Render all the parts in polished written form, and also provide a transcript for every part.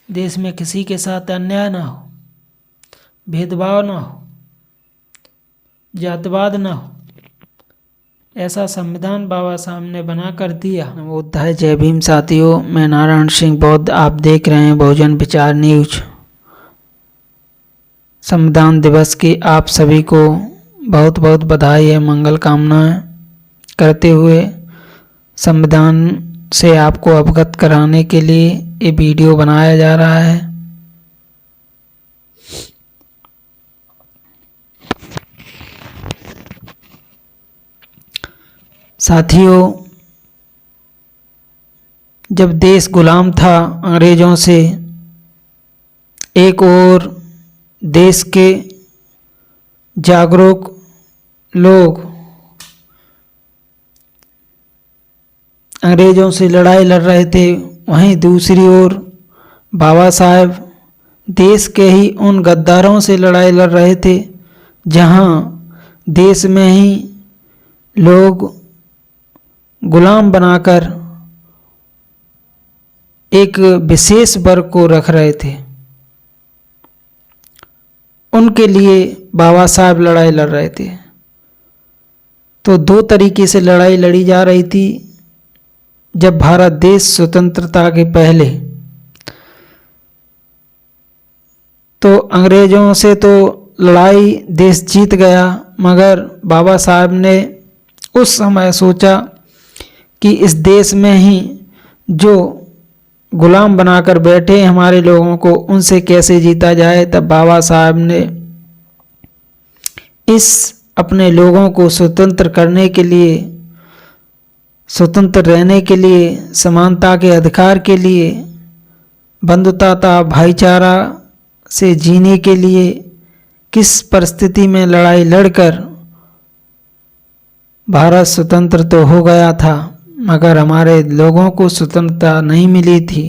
देश में किसी के साथ अन्याय ना हो, भेदभाव ना हो, जातिवाद ना हो, ऐसा संविधान बाबा साहब ने बना कर दिया। नमोदय, जय भीम साथियों, मैं नारायण सिंह बौद्ध, आप देख रहे हैं बहुजन विचार न्यूज। संविधान दिवस की आप सभी को बहुत बहुत बधाई है, मंगल कामनाएं करते हुए संविधान से आपको अवगत कराने के लिए ये वीडियो बनाया जा रहा है। साथियों, जब देश गुलाम था अंग्रेजों से, एक ओर देश के जागरूक लोग अंग्रेजों से लड़ाई लड़ रहे थे, वहीं दूसरी ओर बाबा साहब देश के ही उन गद्दारों से लड़ाई लड़ रहे थे जहां देश में ही लोग गुलाम बनाकर एक विशेष वर्ग को रख रहे थे। उनके लिए बाबा साहब लड़ाई लड़ रहे थे। तो दो तरीके से लड़ाई लड़ी जा रही थी। जब भारत देश स्वतंत्रता के पहले तो अंग्रेजों से तो लड़ाई देश जीत गया, मगर बाबा साहब ने उस समय सोचा कि इस देश में ही जो गुलाम बनाकर बैठे हमारे लोगों को, उनसे कैसे जीता जाए। तब बाबा साहब ने इस अपने लोगों को स्वतंत्र करने के लिए, स्वतंत्र रहने के लिए, समानता के अधिकार के लिए, बंधुता भाईचारा से जीने के लिए किस परिस्थिति में लड़ाई लड़कर भारत स्वतंत्र तो हो गया था, मगर हमारे लोगों को स्वतंत्रता नहीं मिली थी।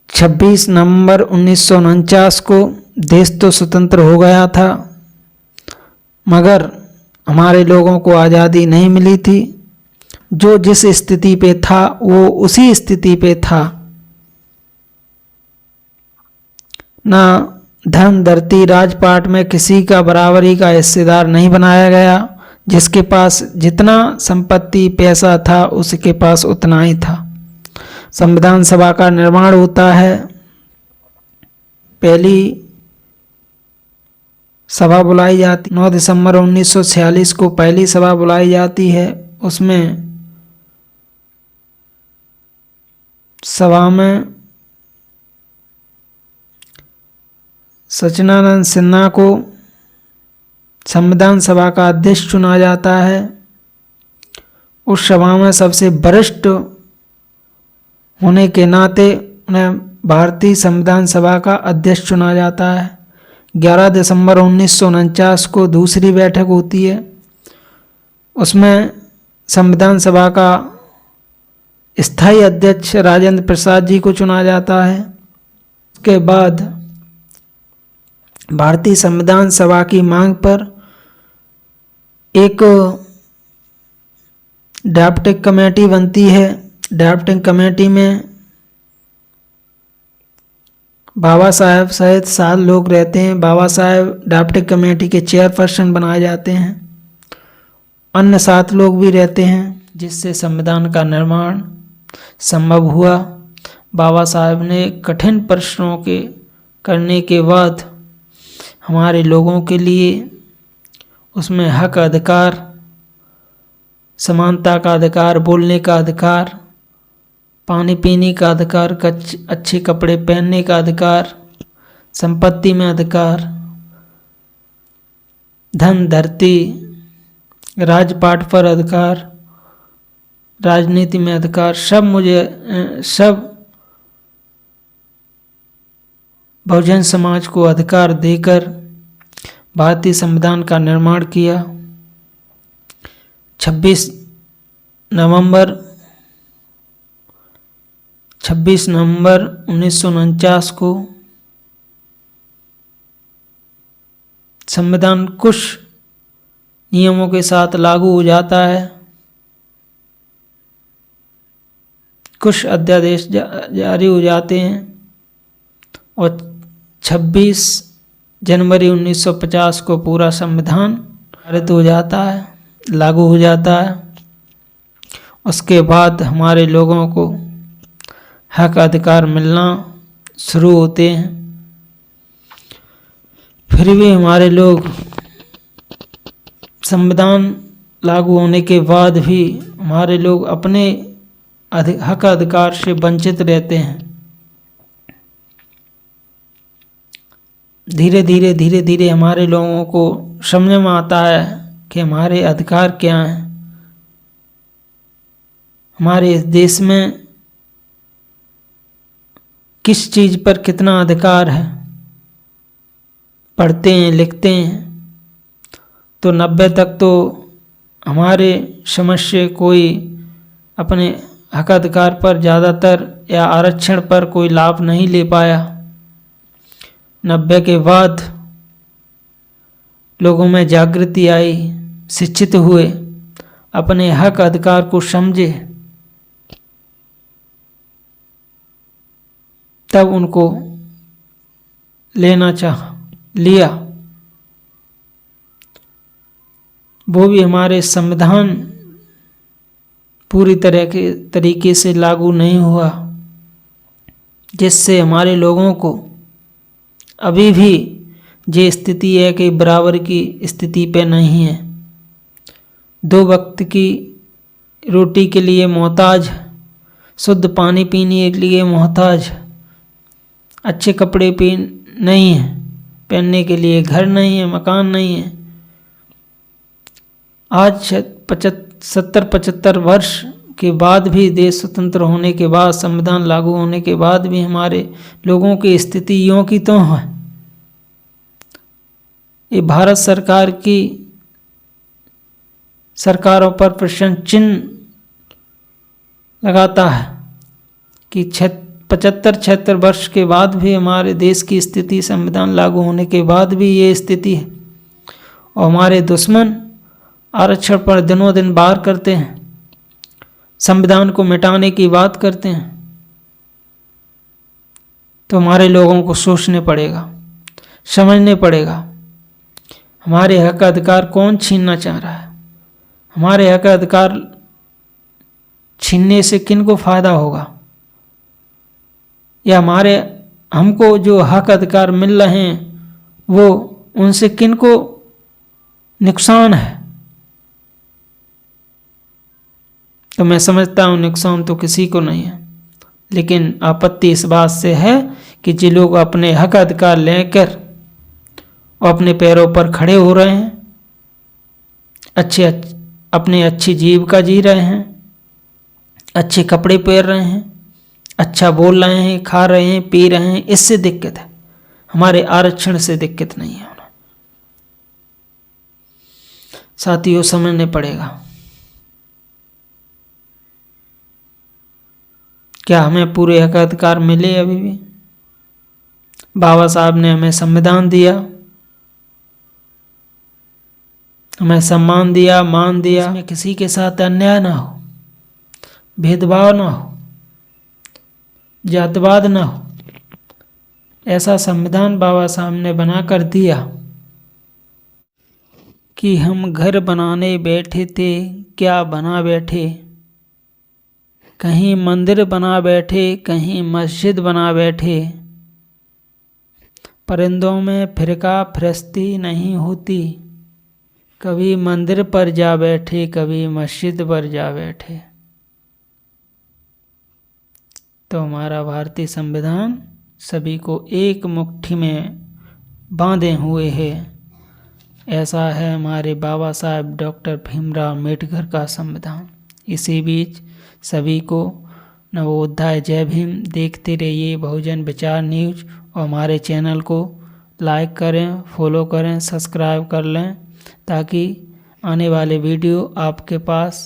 26 नवंबर 1949 को देश तो स्वतंत्र हो गया था, मगर हमारे लोगों को आज़ादी नहीं मिली थी। जो जिस स्थिति पे था वो उसी स्थिति पे था। ना धन धरती राजपाट में किसी का बराबरी का हिस्सेदार नहीं बनाया गया। जिसके पास जितना संपत्ति पैसा था उसके पास उतना ही था। संविधान सभा का निर्माण होता है, पहली सभा बुलाई जाती 9 दिसंबर 1946 को पहली सभा बुलाई जाती है। उसमें सभा में सच्चिदानंद सिन्हा को संविधान सभा का अध्यक्ष चुना जाता है। उस सभा में सबसे वरिष्ठ होने के नाते उन्हें भारतीय संविधान सभा का अध्यक्ष चुना जाता है। 11 दिसंबर 1949 को दूसरी बैठक होती है। उसमें संविधान सभा का स्थायी अध्यक्ष राजेंद्र प्रसाद जी को चुना जाता है। उसके बाद भारतीय संविधान सभा की मांग पर एक ड्राफ्टिंग कमेटी बनती है। ड्राफ्टिंग कमेटी में बाबा साहब सहित 7 लोग रहते हैं। बाबा साहब ड्राफ्टिंग कमेटी के चेयरपर्सन बनाए जाते हैं। अन्य 7 लोग भी रहते हैं, जिससे संविधान का निर्माण संभव हुआ। बाबा साहब ने कठिन परिश्रमों के करने के बाद हमारे लोगों के लिए उसमें हक अधिकार, समानता का अधिकार, बोलने का अधिकार, पानी पीने का अधिकार, अच्छे कपड़े पहनने का अधिकार, संपत्ति में अधिकार, धन धरती राजपाट पर अधिकार, राजनीति में अधिकार, सब बहुजन समाज को अधिकार देकर भारतीय संविधान का निर्माण किया। 26 नवंबर 1949 को संविधान कुछ नियमों के साथ लागू हो जाता है। कुछ अध्यादेश जारी हो जाते हैं और 26 जनवरी 1950 को पूरा संविधान पारित हो जाता है, लागू हो जाता है। उसके बाद हमारे लोगों को हक अधिकार मिलना शुरू होते हैं। फिर भी हमारे लोग संविधान लागू होने के बाद भी हमारे लोग अपने हक अधिकार से वंचित रहते हैं। धीरे धीरे हमारे लोगों को समझ में आता है कि हमारे अधिकार क्या हैं, हमारे इस देश में किस चीज़ पर कितना अधिकार है। पढ़ते हैं, लिखते हैं तो 90 तक तो हमारे समझ से कोई अपने हक अधिकार पर ज़्यादातर या आरक्षण पर कोई लाभ नहीं ले पाया। 90 के बाद लोगों में जागृति आई, शिक्षित हुए, अपने हक अधिकार को समझे, तब उनको लेना लिया। वो भी हमारे संविधान पूरी तरीके से लागू नहीं हुआ, जिससे हमारे लोगों को अभी भी ये स्थिति है कि बराबर की स्थिति पे नहीं है। 2 वक्त की रोटी के लिए मोहताज, शुद्ध पानी पीने के लिए मोहताज, अच्छे कपड़े नहीं है पहनने के लिए, घर नहीं है, मकान नहीं है। आज 70-75 वर्ष के बाद भी, देश स्वतंत्र होने के बाद, संविधान लागू होने के बाद भी हमारे लोगों की स्थिति यों की त्यों है। ये भारत सरकार की सरकारों पर प्रश्न चिन्ह लगाता है कि 75-76 वर्ष के बाद भी हमारे देश की स्थिति, संविधान लागू होने के बाद भी ये स्थिति है। और हमारे दुश्मन आरक्षण पर दिनों दिन वार करते हैं, संविधान को मिटाने की बात करते हैं। तो हमारे लोगों को सोचने पड़ेगा, समझने पड़ेगा, हमारे हक अधिकार कौन छीनना चाह रहा है। हमारे हक अधिकार छीनने से किन को फायदा होगा, या हमको जो हक अधिकार मिल रहे हैं वो उनसे किन को नुकसान है। तो मैं समझता हूँ नुकसान तो किसी को नहीं है, लेकिन आपत्ति इस बात से है कि जो लोग अपने हक अधिकार लेकर और अपने पैरों पर खड़े हो रहे हैं, अपने अच्छी जीविका जी रहे हैं, अच्छे कपड़े पहन रहे हैं, अच्छा बोल रहे हैं, खा रहे हैं, पी रहे हैं, इससे दिक्कत है। हमारे आरक्षण से दिक्कत नहीं है उन्हें। साथियों, समझने पड़ेगा, क्या हमें पूरे हक अधिकार मिले? अभी भी बाबा साहब ने हमें संविधान दिया, हमें सम्मान दिया, मान दिया, इसमें किसी के साथ अन्याय ना हो, भेदभाव ना हो, जातवाद ना हो। ऐसा संविधान बाबा साहब ने बना कर दिया कि हम घर बनाने बैठे थे, क्या बना बैठे, कहीं मंदिर बना बैठे, कहीं मस्जिद बना बैठे। परिंदों में फिरका फिरस्ती नहीं होती, कभी मंदिर पर जा बैठे, कभी मस्जिद पर जा बैठे। तो हमारा भारतीय संविधान सभी को एक मुट्ठी में बांधे हुए है। ऐसा है हमारे बाबा साहब डॉक्टर भीमराव अम्बेडकर का संविधान। इसी बीच सभी को नवोदय जय भीम। देखते रहिए बहुजन विचार न्यूज और हमारे चैनल को लाइक करें, फॉलो करें, सब्सक्राइब कर लें, ताकि आने वाले वीडियो आपके पास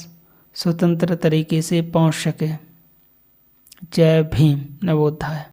स्वतंत्र तरीके से पहुंच सके। जय भीम। नवोदय।